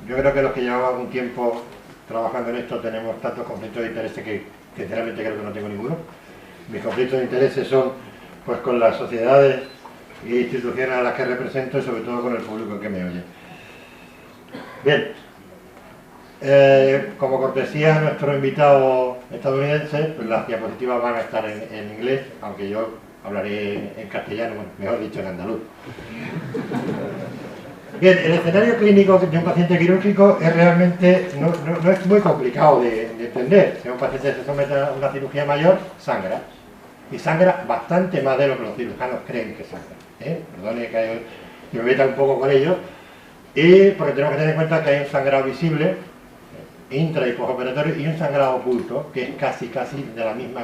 yo creo que los que llevamos algún tiempo trabajando en esto tenemos tantos conflictos de intereses que sinceramente creo que no tengo ninguno. Mis conflictos de intereses son pues con las sociedades e instituciones a las que represento y sobre todo con el público que me oye. Bien, como cortesía a nuestro invitado estadounidense, pues las diapositivas van a estar en inglés, aunque yo hablaré en castellano, bueno, mejor dicho en andaluz. Bien, el escenario clínico de un paciente quirúrgico es realmente, no es muy complicado de entender. Si un paciente se somete a una cirugía mayor, sangra. Y sangra bastante más de lo que los cirujanos creen que sangra. Perdone que me meta un poco con ello. Y porque tenemos que tener en cuenta que hay un sangrado visible, intra y postoperatorio, y un sangrado oculto, que es casi de la misma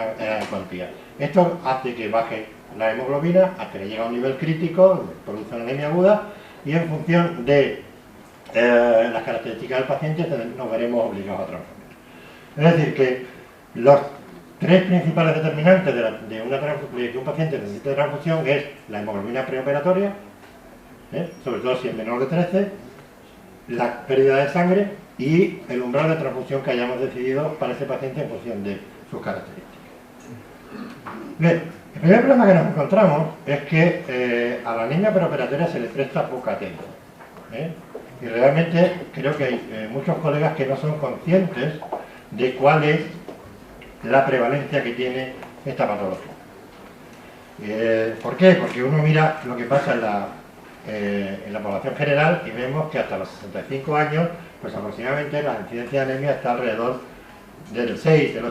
cuantía. Esto hace que baje la hemoglobina hasta que llega a un nivel crítico, produce una anemia aguda, y en función de las características del paciente nos veremos obligados a transformar. Es decir, que los tres principales determinantes de que un paciente necesite transfusión es la hemoglobina preoperatoria, sobre todo si es menor de 13, la pérdida de sangre y el umbral de transfusión que hayamos decidido para ese paciente en función de sus características. Bien, el primer problema que nos encontramos es que a la anemia preoperatoria se le presta poca atención. Y realmente creo que hay muchos colegas que no son conscientes de cuál es la prevalencia que tiene esta patología. ¿Por qué? Porque uno mira lo que pasa en la población general y vemos que hasta los 65 años, pues aproximadamente la incidencia de anemia está alrededor del 6, del 8%.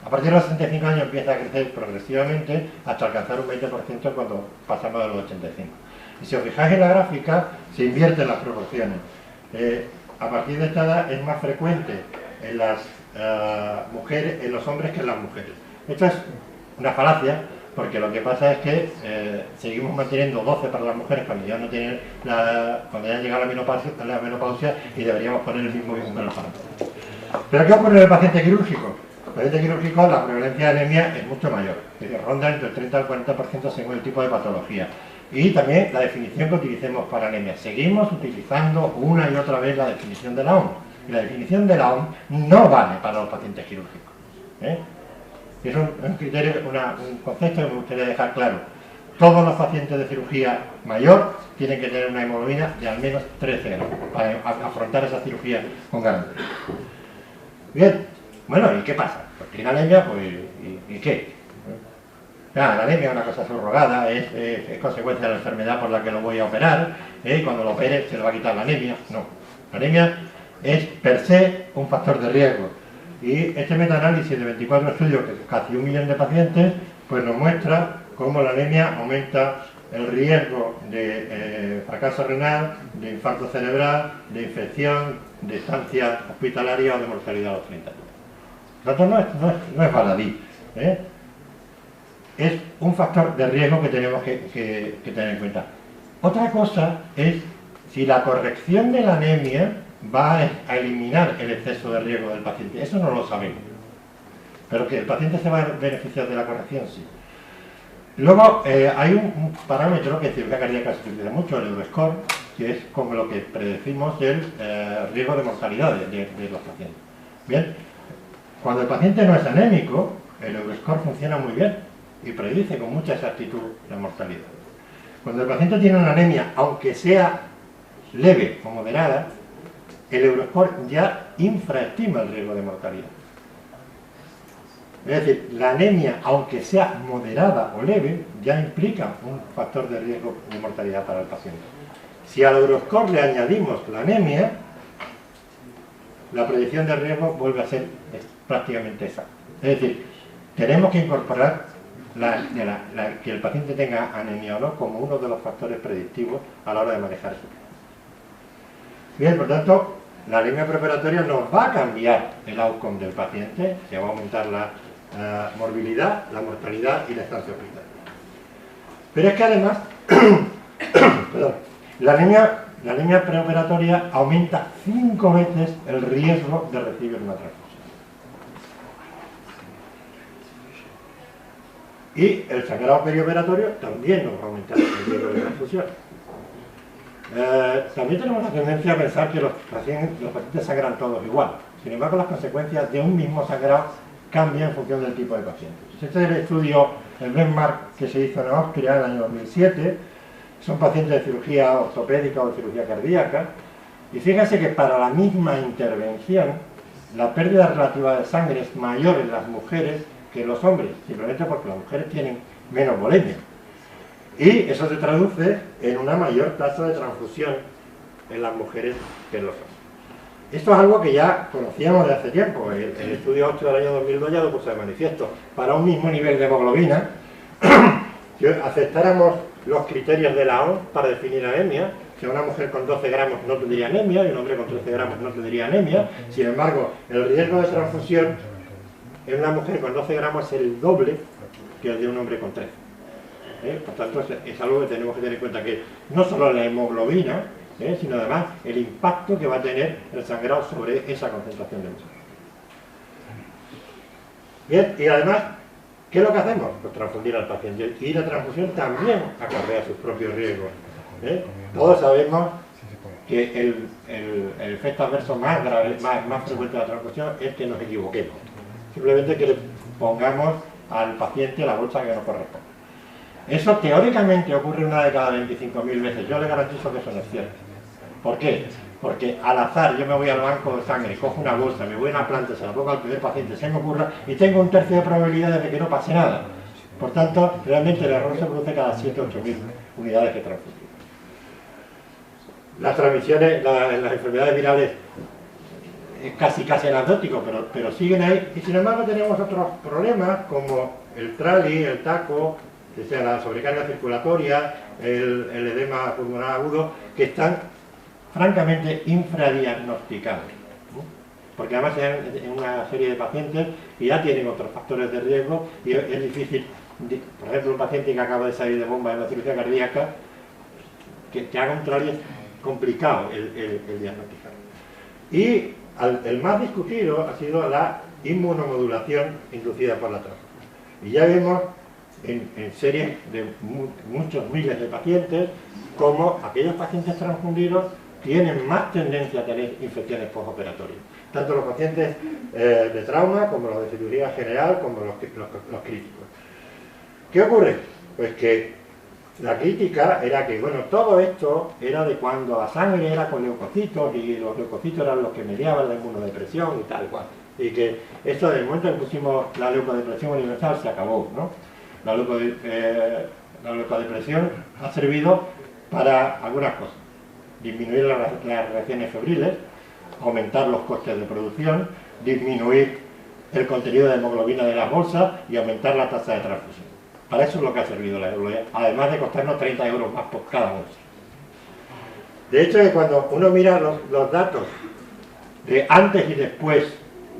A partir de los 65 años empieza a crecer progresivamente hasta alcanzar un 20% cuando pasamos a los 85. Y si os fijáis en la gráfica, se invierten las proporciones. A partir de esta edad es más frecuente en las mujeres, en los hombres que en las mujeres. Esto es una falacia, porque lo que pasa es que seguimos manteniendo 12 para las mujeres cuando ya no tienen cuando ya han llegado a la menopausia, y deberíamos poner el mismo número para todos. ¿Pero qué ocurre en el paciente quirúrgico? En el paciente quirúrgico la prevalencia de anemia es mucho mayor, que ronda entre el 30 al 40% según el tipo de patología. Y también la definición que utilicemos para anemia. Seguimos utilizando una y otra vez la definición de la OMS. Y la definición de la OMS no vale para los pacientes quirúrgicos. Es un criterio, un concepto que me gustaría dejar claro. Todos los pacientes de cirugía mayor tienen que tener una hemoglobina de al menos 13 gramos para afrontar esa cirugía con garantía. Bien, bueno, ¿y qué pasa? Pues tiene anemia, pues, ¿y qué? La anemia es una cosa subrogada, es consecuencia de la enfermedad por la que lo voy a operar, y cuando lo opere se le va a quitar la anemia. No, la anemia es per se un factor de riesgo. Y este metaanálisis de 24 estudios, que es casi 1 millón de pacientes, pues nos muestra cómo la anemia aumenta el riesgo de fracaso renal, de infarto cerebral, de infección, de estancia hospitalaria o de mortalidad a los 30 años. Por lo tanto, no es baladí. Es un factor de riesgo que tenemos que tener en cuenta. Otra cosa es si la corrección de la anemia va a eliminar el exceso de riesgo del paciente. Eso no lo sabemos. Pero que el paciente se va a beneficiar de la corrección, sí. Luego hay un parámetro que en cirugía cardíaca se utiliza mucho, el Euroscore, que es como lo que predecimos el riesgo de mortalidad de los pacientes. Bien, cuando el paciente no es anémico, el Euroscore funciona muy bien y predice con mucha exactitud la mortalidad. Cuando el paciente tiene una anemia, aunque sea leve o moderada, el Euroscore ya infraestima el riesgo de mortalidad. Es decir, la anemia, aunque sea moderada o leve, ya implica un factor de riesgo de mortalidad para el paciente. Si al Euroscore le añadimos la anemia, la predicción de riesgo vuelve a ser prácticamente exacta. Es decir, tenemos que incorporar que el paciente tenga anemia o no como uno de los factores predictivos a la hora de manejar eso. Bien, por tanto, la anemia preoperatoria nos va a cambiar el outcome del paciente, se va a aumentar la morbilidad, la mortalidad y la estancia hospitalaria. Pero es que además, perdón, la anemia preoperatoria aumenta 5 veces el riesgo de recibir una transfusión. Y el sangrado perioperatorio también nos va a aumentar el riesgo de transfusión. También tenemos la tendencia a pensar que los pacientes sangran todos igual. Sin embargo, las consecuencias de un mismo sangrado cambian en función del tipo de paciente. Este es el estudio, el benchmark que se hizo en Austria en el año 2007. Son pacientes de cirugía ortopédica o de cirugía cardíaca. Y fíjense que para la misma intervención, la pérdida relativa de sangre es mayor en las mujeres que en los hombres, simplemente porque las mujeres tienen menos volemia. Y eso se traduce en una mayor tasa de transfusión en las mujeres que en los hombres. Esto es algo que ya conocíamos de hace tiempo. El estudio 8 del año 2002 ya lo puso de manifiesto. Para un mismo nivel de hemoglobina, si aceptáramos los criterios de la OMS para definir anemia, que una mujer con 12 gramos no tendría anemia y un hombre con 13 gramos no tendría anemia. Sin embargo, el riesgo de transfusión en una mujer con 12 gramos es el doble que el de un hombre con 13. Por tanto, es algo que tenemos que tener en cuenta, que no solo la hemoglobina, sino además el impacto que va a tener el sangrado sobre esa concentración de muestra. Bien, y además, ¿qué es lo que hacemos? Pues transfundir al paciente. Y la transfusión también acarrea sus propios riesgos. Todos sabemos que el efecto adverso más grave, más frecuente de la transfusión es que nos equivoquemos. Simplemente que le pongamos al paciente la bolsa que nos corresponde. Eso teóricamente ocurre una de cada 25.000 veces. Yo le garantizo que eso no es cierto. ¿Por qué? Porque al azar yo me voy al banco de sangre, cojo una bolsa, me voy a una planta, se la pongo al primer paciente, se me ocurra y tengo un tercio de probabilidades de que no pase nada. Por tanto, realmente el error se produce cada 7 o 8.000 unidades que transfundimos. Las transmisiones, las enfermedades virales es casi anecdótico, pero siguen ahí. Y sin embargo tenemos otros problemas como el trali, el taco, que sea la sobrecarga circulatoria, el edema pulmonar agudo, que están francamente infradiagnosticados, ¿no? Porque además en una serie de pacientes que ya tienen otros factores de riesgo y es difícil, por ejemplo, un paciente que acaba de salir de bomba en una cirugía cardíaca, que haga un trali es complicado el diagnosticar. Y el más discutido ha sido la inmunomodulación inducida por la transfusión. Y ya vemos en series de muchos miles de pacientes como aquellos pacientes transfundidos tienen más tendencia a tener infecciones postoperatorias. Tanto los pacientes de trauma como los de cirugía general como los críticos. ¿Qué ocurre? Pues que la crítica era que, bueno, todo esto era de cuando la sangre era con leucocitos y los leucocitos eran los que mediaban la inmunodepresión y tal cual. Y que esto, del momento en que pusimos la leucodepresión universal, se acabó, ¿no? La leucodepresión ha servido para algunas cosas: disminuir las reacciones febriles, aumentar los costes de producción, disminuir el contenido de hemoglobina de las bolsas y aumentar la tasa de transfusión. Para eso es lo que ha servido la hemoglobina, además de costarnos 30 euros más por cada bolsa. De hecho, que cuando uno mira los datos de antes y después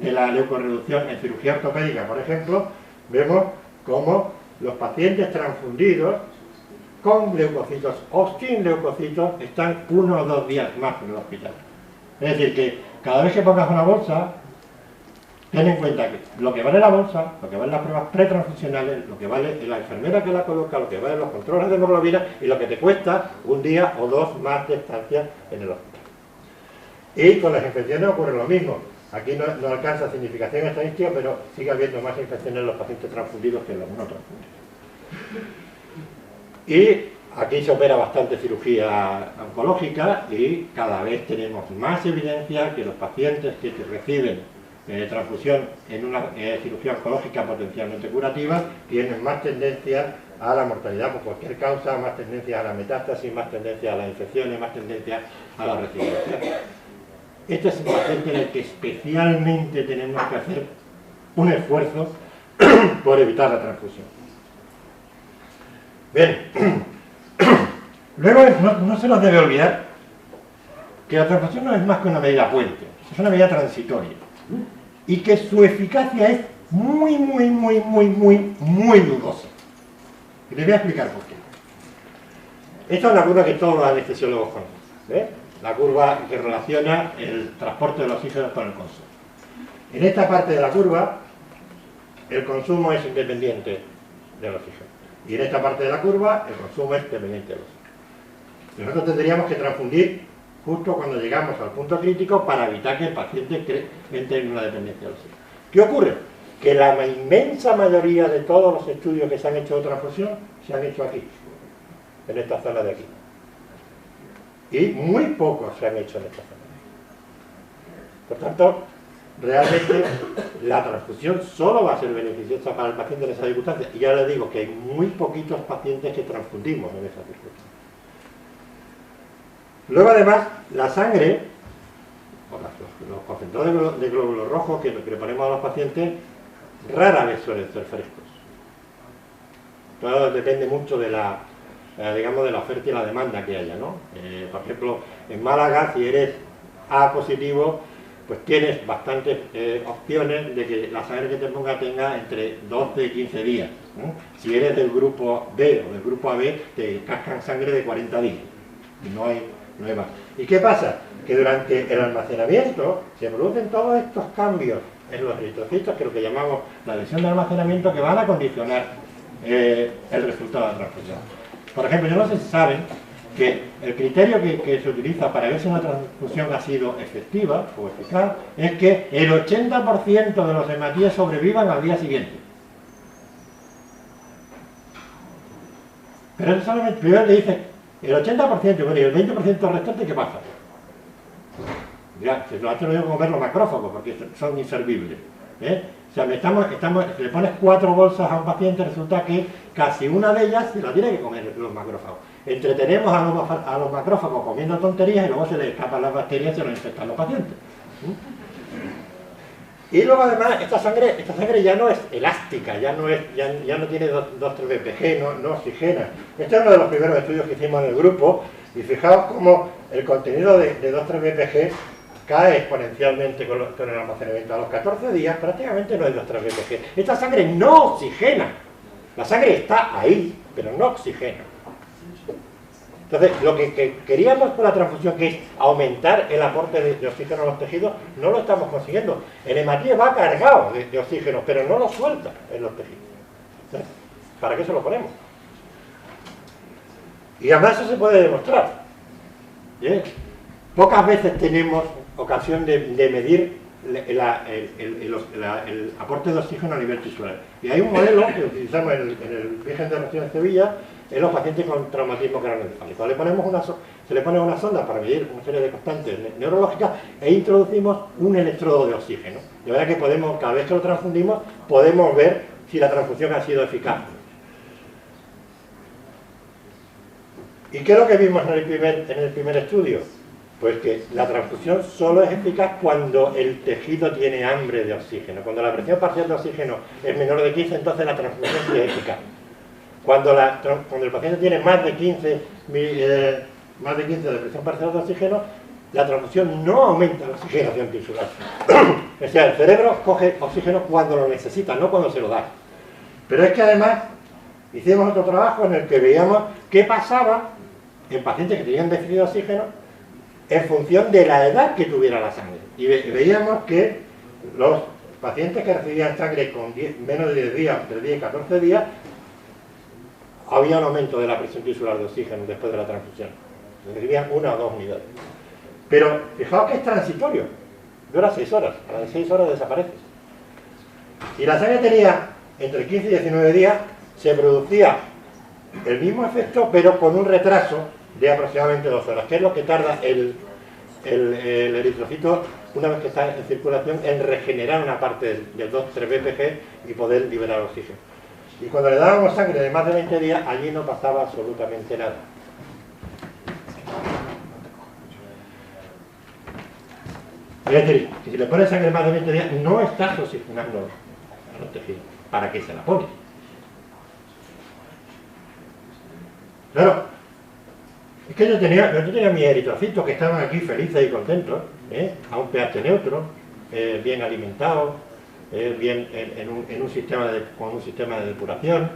de la leucorreducción en cirugía ortopédica, por ejemplo, vemos cómo los pacientes transfundidos con leucocitos o sin leucocitos están 1 o 2 días más en el hospital. Es decir, que cada vez que pongas una bolsa, ten en cuenta que lo que vale la bolsa, lo que valen las pruebas pretransfusionales, lo que vale la enfermera que la coloca, lo que valen los controles de hemoglobina y lo que te cuesta 1 día o 2 más de estancia en el hospital. Y con las infecciones ocurre lo mismo. Aquí no alcanza significación estadística, pero sigue habiendo más infecciones en los pacientes transfundidos que en los no transfundidos. Y aquí se opera bastante cirugía oncológica y cada vez tenemos más evidencia que los pacientes que reciben transfusión en una cirugía oncológica potencialmente curativa tienen más tendencia a la mortalidad por cualquier causa, más tendencia a la metástasis, más tendencia a las infecciones, más tendencia a la recidivación. Este es un paciente en el que especialmente tenemos que hacer un esfuerzo por evitar la transfusión. Bien, luego no se nos debe olvidar que la transfusión no es más que una medida puente, es una medida transitoria y que su eficacia es muy dudosa. Y les voy a explicar por qué. Esta es la curva que todos los anestesiólogos conocen, ¿ves? La curva que relaciona el transporte del oxígeno con el consumo. En esta parte de la curva, el consumo es independiente del oxígeno. Y en esta parte de la curva, el consumo es dependiente del oxígeno. Nosotros tendríamos que transfundir justo cuando llegamos al punto crítico para evitar que el paciente entre en una dependencia del oxígeno. ¿Qué ocurre? Que la inmensa mayoría de todos los estudios que se han hecho de transfusión se han hecho aquí, en esta zona de aquí. Y muy pocos se han hecho en esta zona de aquí. Por tanto, realmente la transfusión solo va a ser beneficiosa para el paciente en esa circunstancia. Y ya les digo que hay muy poquitos pacientes que transfundimos en esa circunstancia. Luego, además, la sangre, los concentrados de glóbulos rojos que le ponemos a los pacientes, rara vez suelen ser frescos. Todo depende mucho de la, digamos, de la oferta y la demanda que haya, ¿no? Por ejemplo, en Málaga, si eres A positivo, pues tienes bastantes opciones de que la sangre que te ponga tenga entre 12 y 15 días. Si eres del grupo B o del grupo AB, te cascan sangre de 40 días. No hay más. ¿Y qué pasa? Que durante el almacenamiento se producen todos estos cambios en los eritrocitos, que es lo que llamamos la lesión de almacenamiento, que van a condicionar el resultado de la transfusión. Por ejemplo, yo no sé si saben que el criterio que se utiliza para ver si una transfusión ha sido efectiva o eficaz es que el 80% de los hematíes sobrevivan al día siguiente. Pero eso solamente, primero le dice el 80%, bueno, y el 20% restante, ¿qué pasa? Ya, se lo ha tenido que comer los macrófagos porque son inservibles. O sea, si le pones 4 bolsas a un paciente, resulta que casi una de ellas se la tiene que comer los macrófagos. Entretenemos a los macrófagos comiendo tonterías y luego se les escapan las bacterias y se los infectan los pacientes. Y luego, además, esta sangre ya no es elástica, ya no tiene 2-3 BPG, no oxigena. Este es uno de los primeros estudios que hicimos en el grupo, y fijaos cómo el contenido de 2-3 BPG cae exponencialmente con el almacenamiento. A los 14 días prácticamente no hay 2-3 BPG. Esta sangre no oxigena. La sangre está ahí, pero no oxigena. Entonces, lo que queríamos con la transfusión, que es aumentar el aporte de oxígeno a los tejidos, no lo estamos consiguiendo. El hematíe va cargado de oxígeno, pero no lo suelta en los tejidos. Entonces, ¿para qué se lo ponemos? Y además eso se puede demostrar. ¿Bien? Pocas veces tenemos ocasión de medir el aporte de oxígeno a nivel tisular. Y hay un modelo que utilizamos en el Virgen de Rocío en Sevilla, en los pacientes con traumatismo craneoencefálico. Se le pone una sonda para medir una serie de constantes neurológicas e introducimos un electrodo de oxígeno. De verdad que cada vez que lo transfundimos, podemos ver si la transfusión ha sido eficaz. ¿Y qué es lo que vimos en el primer estudio? Pues que la transfusión solo es eficaz cuando el tejido tiene hambre de oxígeno. Cuando la presión parcial de oxígeno es menor de 15, entonces la transfusión sí es eficaz. Cuando el paciente tiene más de 15 de presión parcial de oxígeno, la transfusión no aumenta la oxigenación tisular. O sea, el cerebro coge oxígeno cuando lo necesita, no cuando se lo da. Pero es que además hicimos otro trabajo en el que veíamos qué pasaba en pacientes que tenían déficit de oxígeno en función de la edad que tuviera la sangre. Y veíamos que los pacientes que recibían sangre con menos de 10 días, entre 10 y 14 días, había un aumento de la presión tisular de oxígeno después de la transfusión. Recibían 1 o 2 unidades. Pero fijaos que es transitorio. Dura 6 horas. A las 6 horas desaparece. Si la sangre tenía entre 15 y 19 días, se producía el mismo efecto, pero con un retraso de aproximadamente 2 horas, que es lo que tarda el eritrocito, una vez que está en circulación, en regenerar una parte del 2-3 BPG y poder liberar oxígeno. Y cuando le dábamos sangre de más de 20 días, allí no pasaba absolutamente nada. Es decir, que si le pones sangre de más de 20 días, no estás oxigenando a los tejidos. ¿Para qué se la pones? Claro, es que yo tenía mis eritrocitos que estaban aquí felices y contentos, a un pH neutro, bien alimentados, bien con un sistema de depuración,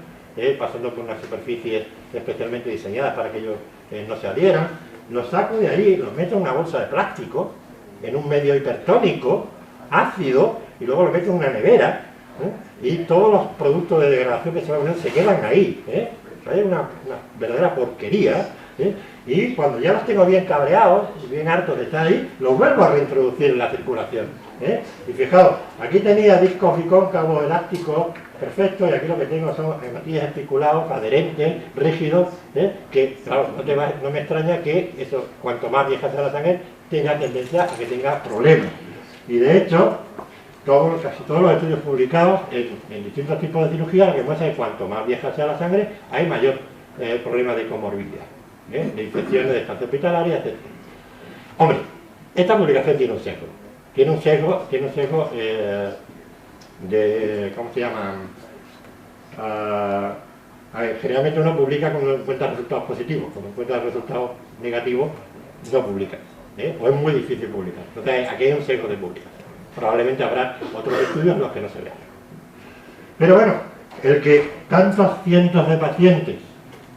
pasando por unas superficies especialmente diseñadas para que ellos no se adhieran. Los saco de ahí, los meto en una bolsa de plástico, en un medio hipertónico, ácido, y luego los meto en una nevera, y todos los productos de degradación que se van a poner se quedan ahí. Es una verdadera porquería, ¿eh? Y cuando ya los tengo bien cabreados, bien hartos de estar ahí, los vuelvo a reintroducir en la circulación, ¿eh? Y fijaos, aquí tenía discos bicóncavos elásticos perfectos, y aquí lo que tengo son hematíes espiculados, adherentes, rígidos, ¿eh? Que claro, no me extraña que eso, cuanto más vieja sea la sangre, tenga tendencia a que tenga problemas. Y de hecho, casi todos los estudios publicados en distintos tipos de cirugía lo que muestra es que cuanto más vieja sea la sangre, hay mayor problema de comorbilidad, de infecciones, de estancia hospitalaria, etc. Hombre, esta publicación tiene un sesgo. Tiene un sesgo de, ¿cómo se llama? A ver, generalmente uno publica cuando encuentra resultados positivos, cuando encuentra resultados negativos, no publica, o es muy difícil publicar. Entonces aquí hay un sesgo de publicación. Probablemente habrá otros estudios en los que no se vean. Pero bueno, el que tantos cientos de pacientes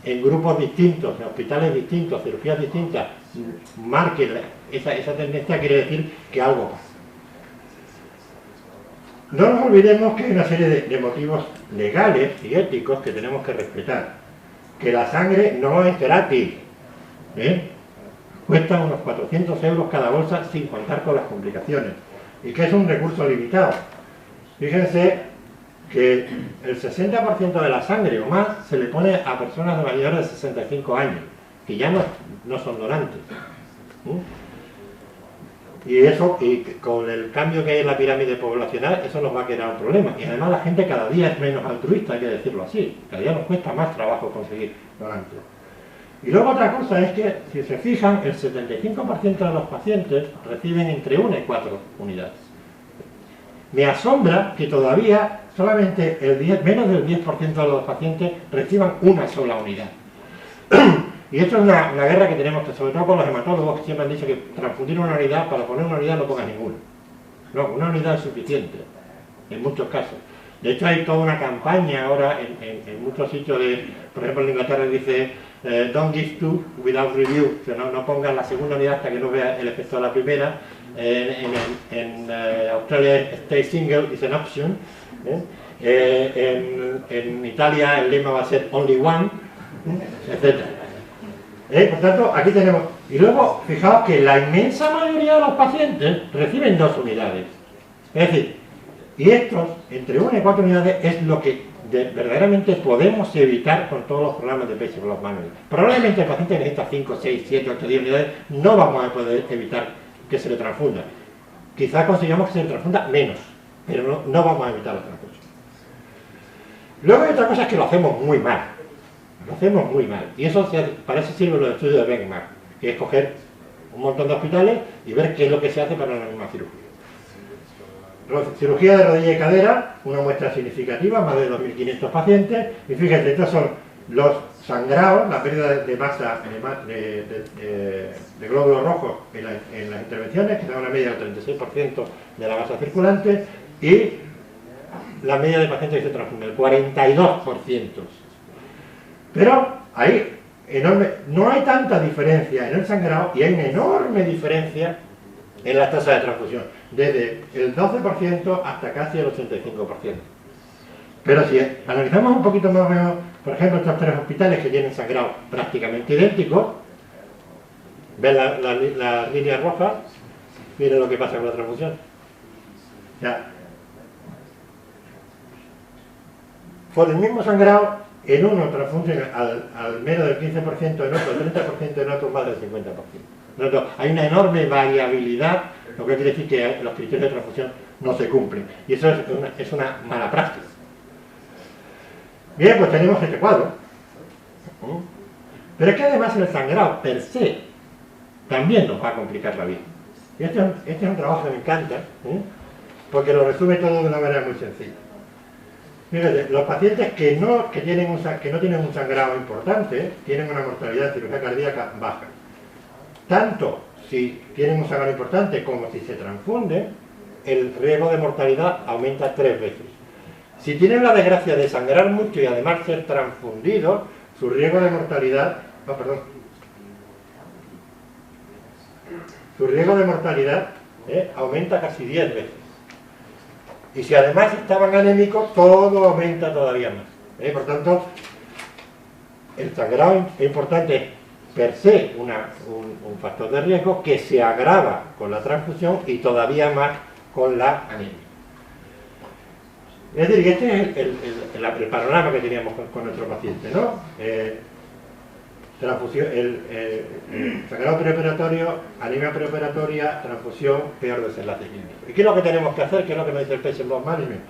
en grupos distintos, en hospitales distintos, cirugías distintas, marquen esa tendencia, quiere decir que algo pasa. No nos olvidemos que hay una serie de motivos legales y éticos que tenemos que respetar. Que la sangre no es gratis, cuesta unos 400 euros cada bolsa sin contar con las complicaciones, y que es un recurso limitado. Fíjense que el 60% de la sangre o más se le pone a personas de mayores de 65 años, que ya no son donantes. Y eso, y con el cambio que hay en la pirámide poblacional, eso nos va a crear un problema. Y además la gente cada día es menos altruista, hay que decirlo así. Cada día nos cuesta más trabajo conseguir donantes. Y luego otra cosa es que, si se fijan, el 75% de los pacientes reciben entre 1 y 4 unidades. Me asombra que todavía solamente menos del 10% de los pacientes reciban una sola unidad. Y esto es una guerra que tenemos que, sobre todo con los hematólogos, que siempre han dicho que transfundir una unidad, para poner una unidad no pongas ninguna. No, una unidad es suficiente, en muchos casos. De hecho hay toda una campaña ahora en muchos sitios, por ejemplo en Inglaterra dice don't give two without review, que no pongas la segunda unidad hasta que no veas el efecto de la primera. En Australia stay single is an option, en Italia el lema va a ser only one, etc. Por tanto, aquí tenemos, y luego fijaos que la inmensa mayoría de los pacientes reciben 2 unidades, es decir, y estos, entre 1 y 4 unidades, es lo que verdaderamente podemos evitar con todos los programas de Patient Blood Management. Probablemente el paciente que necesita 5, 6, 7, 8, 10 unidades, no vamos a poder evitar que se le transfunda. Quizás consigamos que se le transfunda menos, pero no vamos a evitar la transfusión. Luego hay otra cosa, es que lo hacemos muy mal. Lo hacemos muy mal. Y eso para eso sirven los estudios de benchmark, que es coger un montón de hospitales y ver qué es lo que se hace para la misma cirugía. Cirugía de rodilla y cadera, una muestra significativa, más de 2.500 pacientes, y fíjense, estos son los sangrados, la pérdida de masa de glóbulos rojos en las intervenciones, que da una media del 36% de la masa circulante, y la media de pacientes que se transfunden, el 42%. Pero hay no hay tanta diferencia en el sangrado y hay una enorme diferencia en las tasas de transfusión, desde el 12% hasta casi el 85%. Pero si analizamos un poquito más o menos, por ejemplo, estos 3 hospitales que tienen sangrado prácticamente idénticos, ven la línea roja, miren lo que pasa con la transfusión. Ya. Por el mismo sangrado, en uno transfunden al menos del 15%, en otro el 30%, en otro más del 50%. Hay una enorme variabilidad, lo que quiere decir que los criterios de transfusión no se cumplen. Y eso es una mala práctica. Bien, pues tenemos este cuadro. Pero es que además el sangrado per se también nos va a complicar la vida. Y este es un trabajo que me encanta, porque lo resume todo de una manera muy sencilla. Fíjate, los pacientes que no tienen un sangrado importante tienen una mortalidad de cirugía cardíaca baja. Tanto si tienen un sangrado importante como si se transfunden, el riesgo de mortalidad aumenta 3 veces. Si tienen la desgracia de sangrar mucho y además ser transfundidos, su riesgo de mortalidad, aumenta casi 10 veces. Y si además estaban anémicos, todo aumenta todavía más. Por tanto, el sangrado importante es per se un factor de riesgo que se agrava con la transfusión y todavía más con la anemia. Es decir, que este es el panorama que teníamos con nuestro paciente, ¿no? Transfusión, sangrado preoperatorio, anemia preoperatoria, transfusión, peor desenlace clínico. ¿Y qué es lo que tenemos que hacer? ¿Qué es lo que nos dice el Patient Blood Management?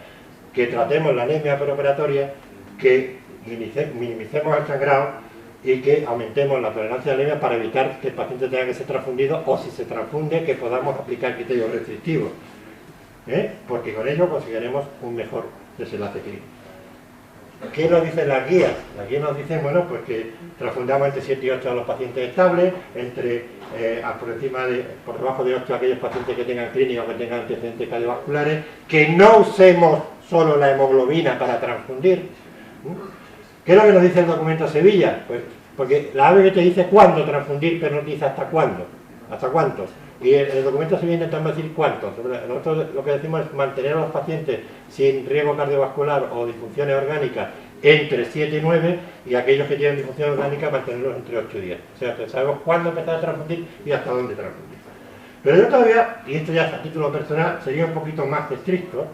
Que tratemos la anemia preoperatoria, que minimicemos el sangrado y que aumentemos la tolerancia a la anemia para evitar que el paciente tenga que ser transfundido, o si se transfunde, que podamos aplicar criterios restrictivos, porque con ello conseguiremos un mejor desenlace clínico. ¿Qué nos dicen las guías? Las guías nos dicen, bueno, pues que transfundamos entre 7 y 8 a los pacientes estables, por debajo de 8 a aquellos pacientes que tengan clínica o que tengan antecedentes cardiovasculares, que no usemos solo la hemoglobina para transfundir. ¿Qué es lo que nos dice el documento Sevilla? Pues porque la ABB te dice cuándo transfundir, pero no te dice hasta cuándo, hasta cuántos. Y el documento Sevilla intentamos decir cuántos. Nosotros lo que decimos es mantener a los pacientes sin riesgo cardiovascular o disfunciones orgánicas entre 7 y 9, y aquellos que tienen disfunción orgánica mantenerlos entre 8 y 10. O sea, que sabemos cuándo empezar a transfundir y hasta dónde transfundir. Pero yo todavía, y esto ya es a título personal, sería un poquito más estricto,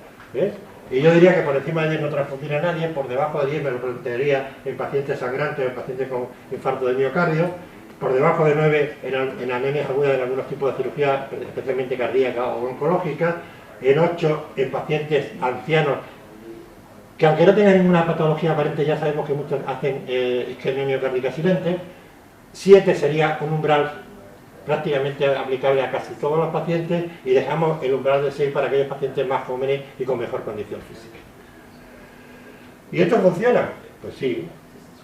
y yo diría que por encima de 10 no transfundir a nadie, por debajo de 10 me lo plantearía en pacientes sangrantes o en pacientes con infarto de miocardio, por debajo de 9 en anemias agudas en algunos tipos de cirugía, especialmente cardíaca o oncológica, en 8 en pacientes ancianos, que aunque no tengan ninguna patología aparente, ya sabemos que muchos hacen isquemia miocárdica silente. 7 sería un umbral prácticamente aplicable a casi todos los pacientes, y dejamos el umbral de 6 para aquellos pacientes más jóvenes y con mejor condición física. ¿Y esto funciona? Pues sí.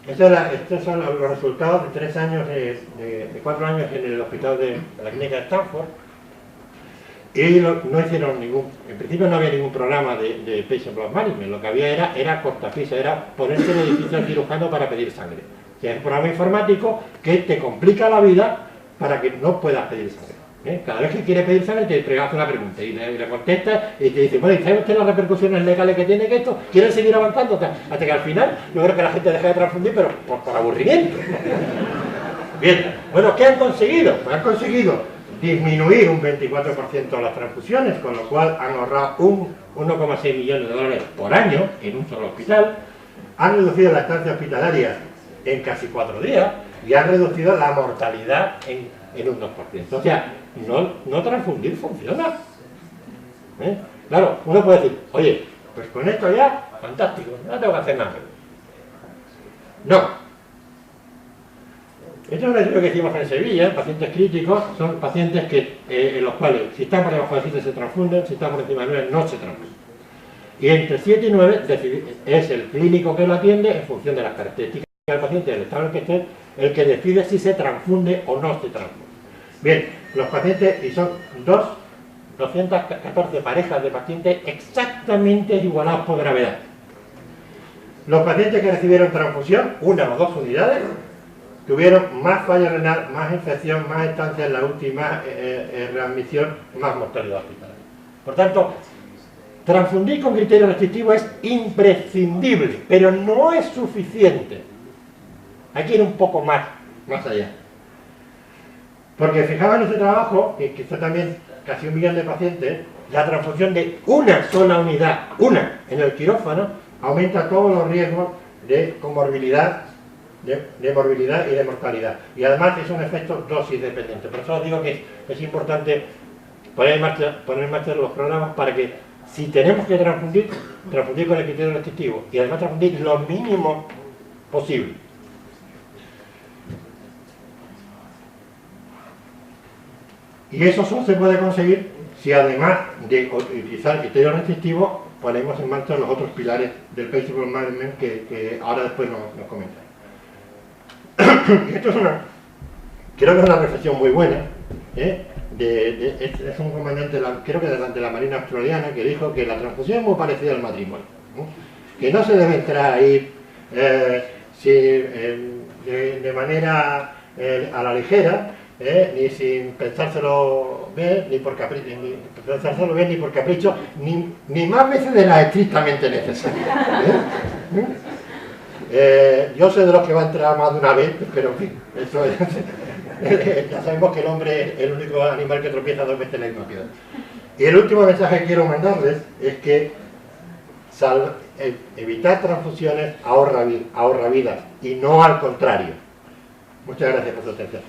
Estos son los resultados de 3 años, de 4 años en el hospital de la clínica de Stanford, y no hicieron en principio no había ningún programa de Patient Blood Management. Lo que había era cortapisa, era ponerse en el edificio al cirujano para pedir sangre. O sea, es un programa informático que te complica la vida para que no puedas pedir sangre. Cada vez que quieres pedir sangre te hace una pregunta y le contestas y te dice, bueno, ¿y sabe usted las repercusiones legales que tiene que esto? ¿Quieren seguir avanzando? Hasta que al final yo creo que la gente deja de transfundir, pero por aburrimiento. Bien, bueno, ¿qué han conseguido? Pues han conseguido disminuir un 24% las transfusiones, con lo cual han ahorrado 1,6 millones de dólares por año en un solo hospital, han reducido la estancia hospitalaria en casi 4 días y han reducido la mortalidad en un 2%. O sea, no transfundir funciona. Claro, uno puede decir, oye, pues con esto ya, fantástico, no tengo que hacer nada. No. Esto es un estudio que hicimos en Sevilla, pacientes críticos, son pacientes en los cuales, si están por debajo de 7 se transfunden, si están por encima de 9 no se transfunden. Y entre 7 y 9 es el clínico que lo atiende en función de las características del paciente, del estado en el que esté, el que decide si se transfunde o no se transfunde. Bien, los pacientes, y son 214 parejas de pacientes exactamente igualados por gravedad. Los pacientes que recibieron transfusión, 1 o 2 unidades, tuvieron más falla renal, más infección, más estancia en la UTI, más readmisión, más mortalidad hospitalaria. Por tanto, transfundir con criterio restrictivo es imprescindible, pero no es suficiente. Hay que ir un poco más allá. Porque fijaos en este trabajo, que hizo también casi 1 millón de pacientes, la transfusión de una sola unidad, en el quirófano, aumenta todos los riesgos de comorbilidad, de morbilidad y de mortalidad. Y además es un efecto dosis dependiente. Por eso os digo que es importante poner en marcha los programas para que, si tenemos que transfundir con el criterio restrictivo y además transfundir lo mínimo posible. Y eso solo se puede conseguir si, además de utilizar el criterio restrictivo, ponemos en marcha los otros pilares del Patient Blood Management que ahora después nos comentan. Esto es creo que es una reflexión muy buena, es un comandante, creo que de la Marina Australiana, que dijo que la transfusión es muy parecida al matrimonio, que no se debe entrar ahí de manera a la ligera, ni sin pensárselo bien, ni por capricho, ni más veces de las estrictamente necesarias. Yo soy de los que va a entrar más de una vez, pero en fin, eso es, ya sabemos que el hombre es el único animal que tropieza dos veces en la misma piedra. Y el último mensaje que quiero mandarles es que evitar transfusiones ahorra vidas, y no al contrario. Muchas gracias por su atención.